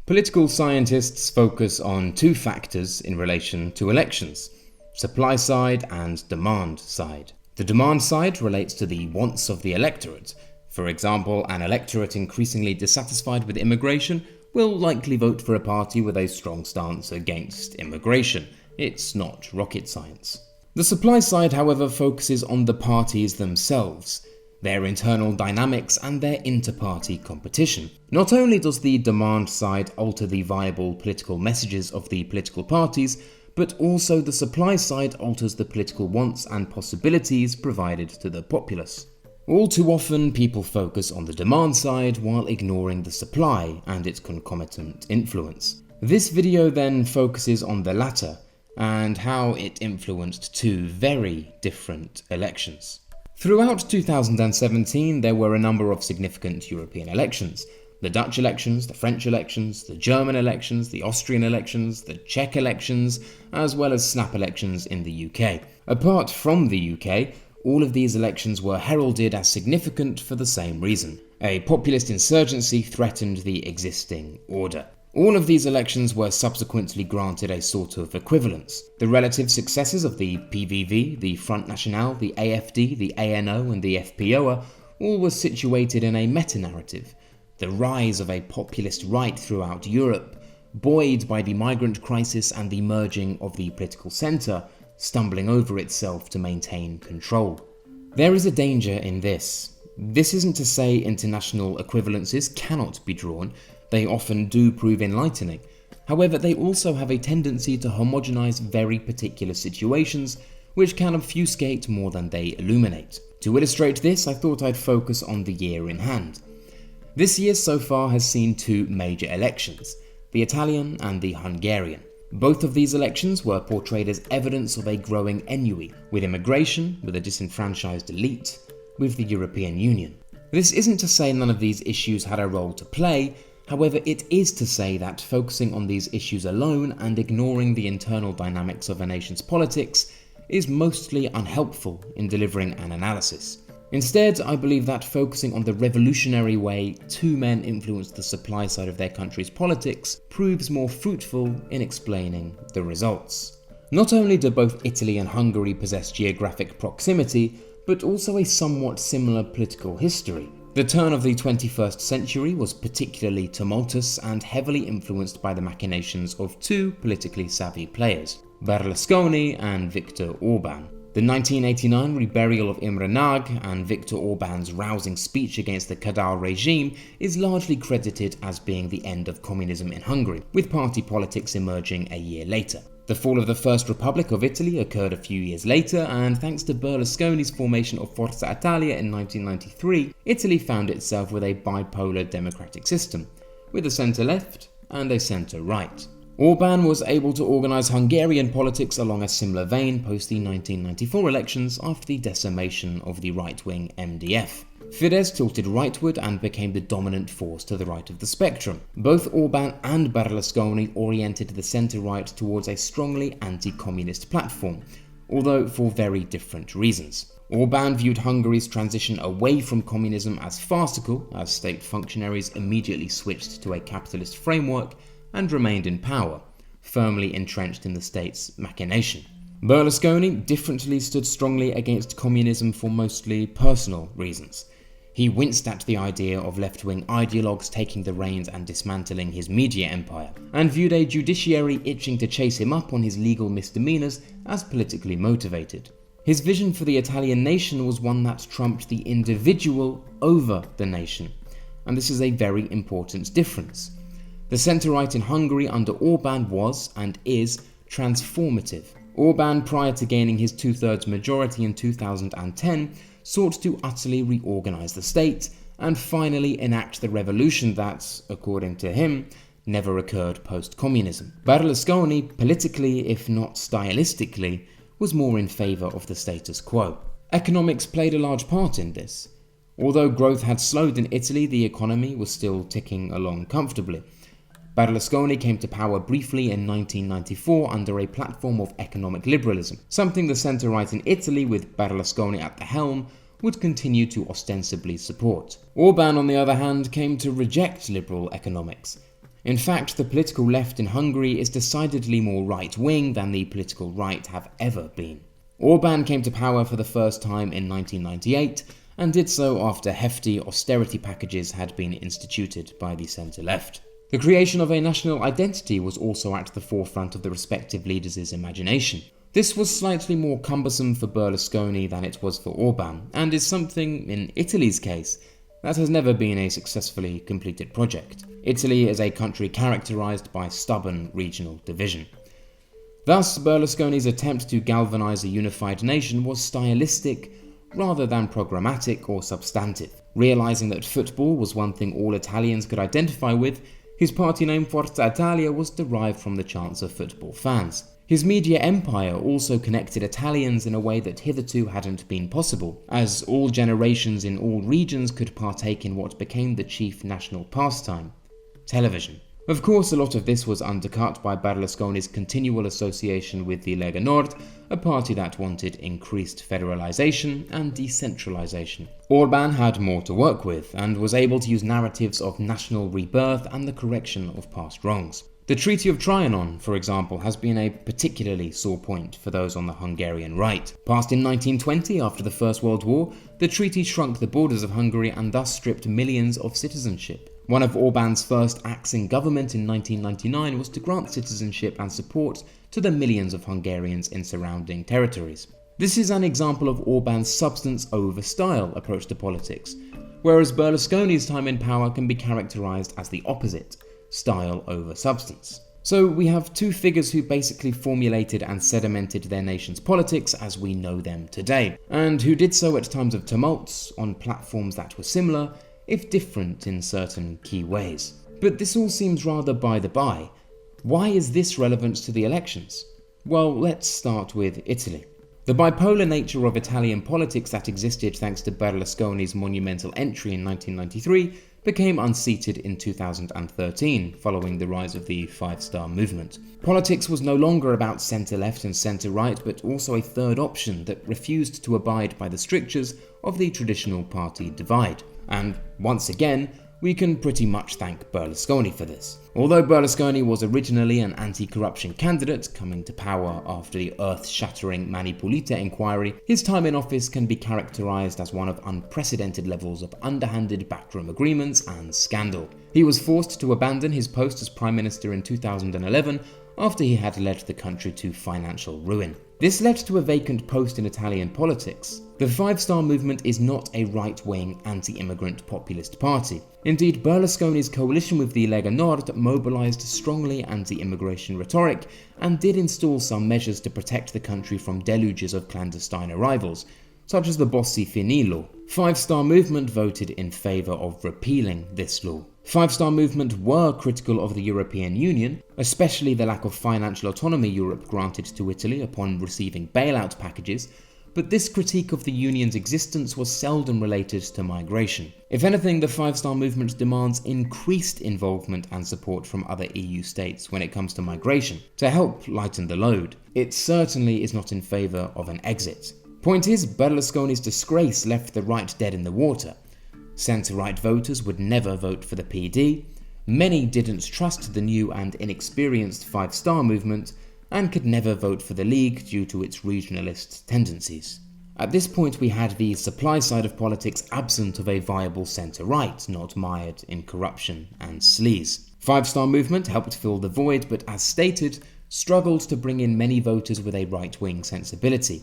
Political scientists focus on two factors in relation to elections: supply side and demand side. The demand side relates to the wants of the electorate. For example, an electorate increasingly dissatisfied with immigration will likely vote for a party with a strong stance against immigration. It's not rocket science. The supply side, however, focuses on the parties themselves, their internal dynamics and their inter-party competition. Not only does the demand side alter the viable political messages of the political parties, but also the supply side alters the political wants and possibilities provided to the populace. All too often, people focus on the demand side while ignoring the supply and its concomitant influence. This video then focuses on the latter and how it influenced two very different elections. Throughout 2017, there were a number of significant European elections. The Dutch elections, the French elections, the German elections, the Austrian elections, the Czech elections, as well as snap elections in the UK. Apart from the UK, all of these elections were heralded as significant for the same reason. A populist insurgency threatened the existing order. All of these elections were subsequently granted a sort of equivalence. The relative successes of the PVV, the Front National, the AFD, the ANO and the FPO all were situated in a meta-narrative. The rise of a populist right throughout Europe, buoyed by the migrant crisis and the merging of the political centre, stumbling over itself to maintain control. There is a danger in this. This isn't to say international equivalences cannot be drawn. They often do prove enlightening. However, they also have a tendency to homogenize very particular situations, which can obfuscate more than they illuminate. To illustrate this, I thought I'd focus on the year in hand. This year so far has seen two major elections, the Italian and the Hungarian. Both of these elections were portrayed as evidence of a growing ennui, with immigration, with a disenfranchised elite, with the European Union. This isn't to say none of these issues had a role to play. However, it is to say that focusing on these issues alone and ignoring the internal dynamics of a nation's politics is mostly unhelpful in delivering an analysis. Instead, I believe that focusing on the revolutionary way two men influenced the supply side of their country's politics proves more fruitful in explaining the results. Not only do both Italy and Hungary possess geographic proximity, but also a somewhat similar political history. The turn of the 21st century was particularly tumultuous and heavily influenced by the machinations of two politically savvy players, Berlusconi and Viktor Orban. The 1989 reburial of Imre Nagy and Viktor Orban's rousing speech against the Kadar regime is largely credited as being the end of communism in Hungary, with party politics emerging a year later. The fall of the First Republic of Italy occurred a few years later, and thanks to Berlusconi's formation of Forza Italia in 1993, Italy found itself with a bipolar democratic system, with a centre-left and a centre-right. Orban was able to organise Hungarian politics along a similar vein post the 1994 elections after the decimation of the right-wing MDF. Fidesz tilted rightward and became the dominant force to the right of the spectrum. Both Orban and Berlusconi oriented the centre-right towards a strongly anti-communist platform, although for very different reasons. Orban viewed Hungary's transition away from communism as farcical, as state functionaries immediately switched to a capitalist framework and remained in power, firmly entrenched in the state's machination. Berlusconi differently stood strongly against communism for mostly personal reasons. He winced at the idea of left-wing ideologues taking the reins and dismantling his media empire, and viewed a judiciary itching to chase him up on his legal misdemeanors as politically motivated. His vision for the Italian nation was one that trumped the individual over the nation, and this is a very important difference. The centre-right in Hungary under Orban was, and is, transformative. Orban, prior to gaining his two-thirds majority in 2010, sought to utterly reorganise the state and finally enact the revolution that, according to him, never occurred post-communism. Berlusconi, politically if not stylistically, was more in favour of the status quo. Economics played a large part in this. Although growth had slowed in Italy, the economy was still ticking along comfortably. Berlusconi came to power briefly in 1994 under a platform of economic liberalism, something the centre-right in Italy, with Berlusconi at the helm, would continue to ostensibly support. Orban, on the other hand, came to reject liberal economics. In fact, the political left in Hungary is decidedly more right-wing than the political right have ever been. Orbán came to power for the first time in 1998 and did so after hefty austerity packages had been instituted by the centre-left. The creation of a national identity was also at the forefront of the respective leaders' imagination. This was slightly more cumbersome for Berlusconi than it was for Orbán, and is something, in Italy's case, that has never been a successfully completed project. Italy is a country characterized by stubborn regional division. Thus, Berlusconi's attempt to galvanize a unified nation was stylistic rather than programmatic or substantive. Realizing that football was one thing all Italians could identify with, his party name Forza Italia was derived from the chants of football fans. His media empire also connected Italians in a way that hitherto hadn't been possible, as all generations in all regions could partake in what became the chief national pastime: television. Of course, a lot of this was undercut by Berlusconi's continual association with the Lega Nord, a party that wanted increased federalization and decentralization. Orbán had more to work with, and was able to use narratives of national rebirth and the correction of past wrongs. The Treaty of Trianon, for example, has been a particularly sore point for those on the Hungarian right. Passed in 1920 after the First World War, the treaty shrunk the borders of Hungary and thus stripped millions of citizenship. One of Orbán's first acts in government in 1999 was to grant citizenship and support to the millions of Hungarians in surrounding territories. This is an example of Orbán's substance over style approach to politics, whereas Berlusconi's time in power can be characterized as the opposite: style over substance. So we have two figures who basically formulated and sedimented their nation's politics as we know them today, and who did so at times of tumults on platforms that were similar, if different in certain key ways. But this all seems rather by the by. Why is this relevant to the elections? Well, let's start with Italy. The bipolar nature of Italian politics that existed thanks to Berlusconi's monumental entry in 1993 became unseated in 2013, following the rise of the Five-Star Movement. Politics was no longer about centre-left and centre-right, but also a third option that refused to abide by the strictures of the traditional party divide. And once again, we can pretty much thank Berlusconi for this. Although Berlusconi was originally an anti-corruption candidate coming to power after the earth-shattering Mani Pulite inquiry, his time in office can be characterized as one of unprecedented levels of underhanded backroom agreements and scandal. He was forced to abandon his post as Prime Minister in 2011 after he had led the country to financial ruin. This led to a vacant post in Italian politics. The Five-Star Movement is not a right-wing, anti-immigrant populist party. Indeed, Berlusconi's coalition with the Lega Nord mobilized strongly anti-immigration rhetoric and did install some measures to protect the country from deluges of clandestine arrivals, such as the Bossi-Fini law. Five-Star Movement voted in favour of repealing this law. Five-Star Movement were critical of the European Union, especially the lack of financial autonomy Europe granted to Italy upon receiving bailout packages, but this critique of the Union's existence was seldom related to migration. If anything, the Five-Star Movement demands increased involvement and support from other EU states when it comes to migration, to help lighten the load. It certainly is not in favour of an exit. Point is, Berlusconi's disgrace left the right dead in the water. Centre-right voters would never vote for the PD, many didn't trust the new and inexperienced Five-Star Movement, and could never vote for the League due to its regionalist tendencies. At this point we had the supply side of politics absent of a viable centre-right, not mired in corruption and sleaze. Five-Star Movement helped fill the void, but as stated, struggled to bring in many voters with a right-wing sensibility.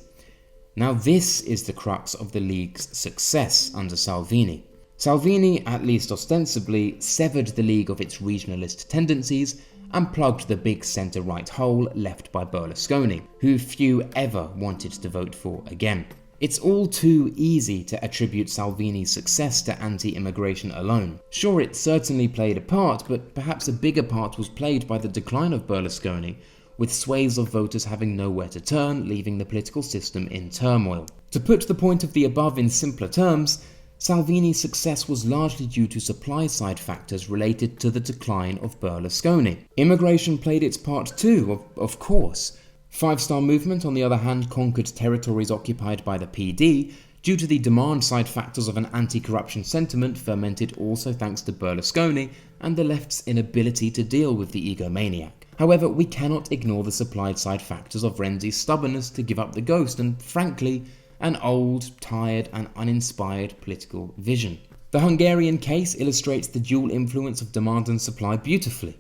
Now this is the crux of the League's success under Salvini. Salvini, at least ostensibly, severed the League of its regionalist tendencies and plugged the big centre-right hole left by Berlusconi, who few ever wanted to vote for again. It's all too easy to attribute Salvini's success to anti-immigration alone. Sure, it certainly played a part, but perhaps a bigger part was played by the decline of Berlusconi, with swathes of voters having nowhere to turn, leaving the political system in turmoil. To put the point of the above in simpler terms, Salvini's success was largely due to supply-side factors related to the decline of Berlusconi. Immigration played its part too, of course. Five-Star Movement, on the other hand, conquered territories occupied by the PD due to the demand-side factors of an anti-corruption sentiment fermented also thanks to Berlusconi and the left's inability to deal with the egomaniac. However, we cannot ignore the supply-side factors of Renzi's stubbornness to give up the ghost and, frankly, an old, tired and uninspired political vision. The Hungarian case illustrates the dual influence of demand and supply beautifully.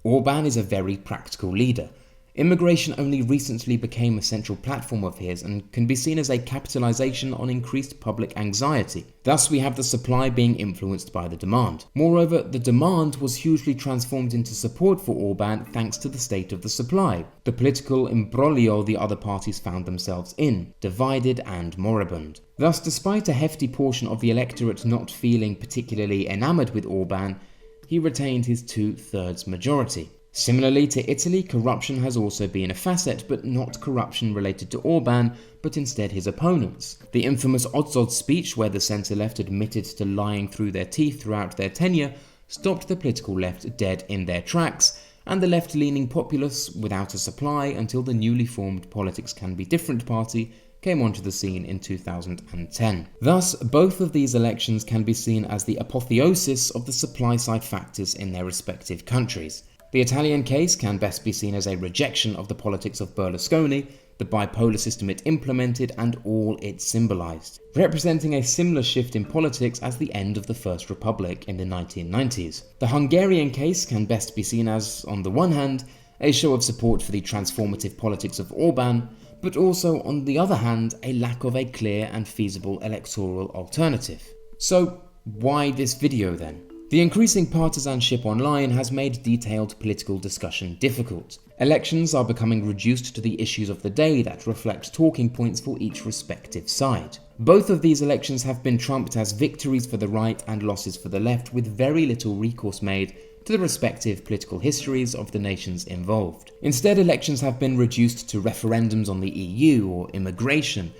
Orbán is a very practical leader. Immigration only recently became a central platform of his and can be seen as a capitalization on increased public anxiety. Thus, we have the supply being influenced by the demand. Moreover, the demand was hugely transformed into support for Orbán thanks to the state of the supply, the political imbroglio the other parties found themselves in, divided and moribund. Thus, despite a hefty portion of the electorate not feeling particularly enamored with Orbán, he retained his 2/3 majority. Similarly to Italy, corruption has also been a facet, but not corruption related to Orbán, but instead his opponents. The infamous Odzod speech, where the centre-left admitted to lying through their teeth throughout their tenure, stopped the political left dead in their tracks, and the left-leaning populists, without a supply until the newly formed Politics Can Be Different party came onto the scene in 2010. Thus, both of these elections can be seen as the apotheosis of the supply-side factors in their respective countries. The Italian case can best be seen as a rejection of the politics of Berlusconi, the bipolar system it implemented and all it symbolized, representing a similar shift in politics as the end of the First Republic in the 1990s. The Hungarian case can best be seen as, on the one hand, a show of support for the transformative politics of Orbán, but also, on the other hand, a lack of a clear and feasible electoral alternative. So, why this video then? The increasing partisanship online has made detailed political discussion difficult. Elections are becoming reduced to the issues of the day that reflect talking points for each respective side. Both of these elections have been trumped as victories for the right and losses for the left, with very little recourse made to the respective political histories of the nations involved. Instead, elections have been reduced to referendums on the EU or immigration,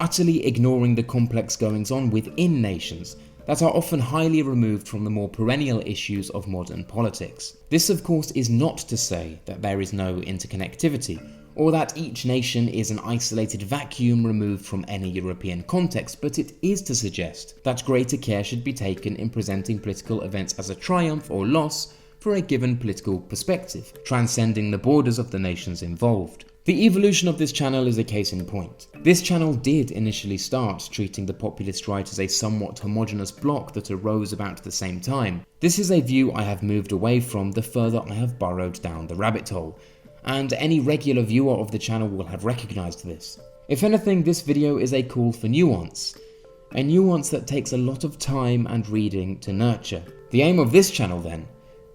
utterly ignoring the complex goings-on within nations that are often highly removed from the more perennial issues of modern politics. This, of course, is not to say that there is no interconnectivity, or that each nation is an isolated vacuum removed from any European context, but it is to suggest that greater care should be taken in presenting political events as a triumph or loss for a given political perspective, transcending the borders of the nations involved. The evolution of this channel is a case in point. This channel did initially start treating the populist right as a somewhat homogeneous bloc that arose about the same time. This is a view I have moved away from the further I have burrowed down the rabbit hole, and any regular viewer of the channel will have recognized this. If anything, this video is a call for nuance, a nuance that takes a lot of time and reading to nurture. The aim of this channel, then,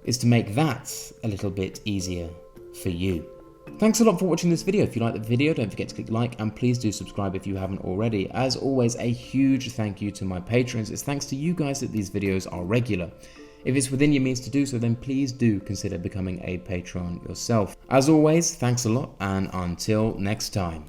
is to make that a little bit easier for you. Thanks a lot for watching this video. If you liked the video, don't forget to click like, and please do subscribe if you haven't already. As always, a huge thank you to my patrons. It's thanks to you guys that these videos are regular. If it's within your means to do so, then please do consider becoming a patron yourself. As always, thanks a lot, and until next time.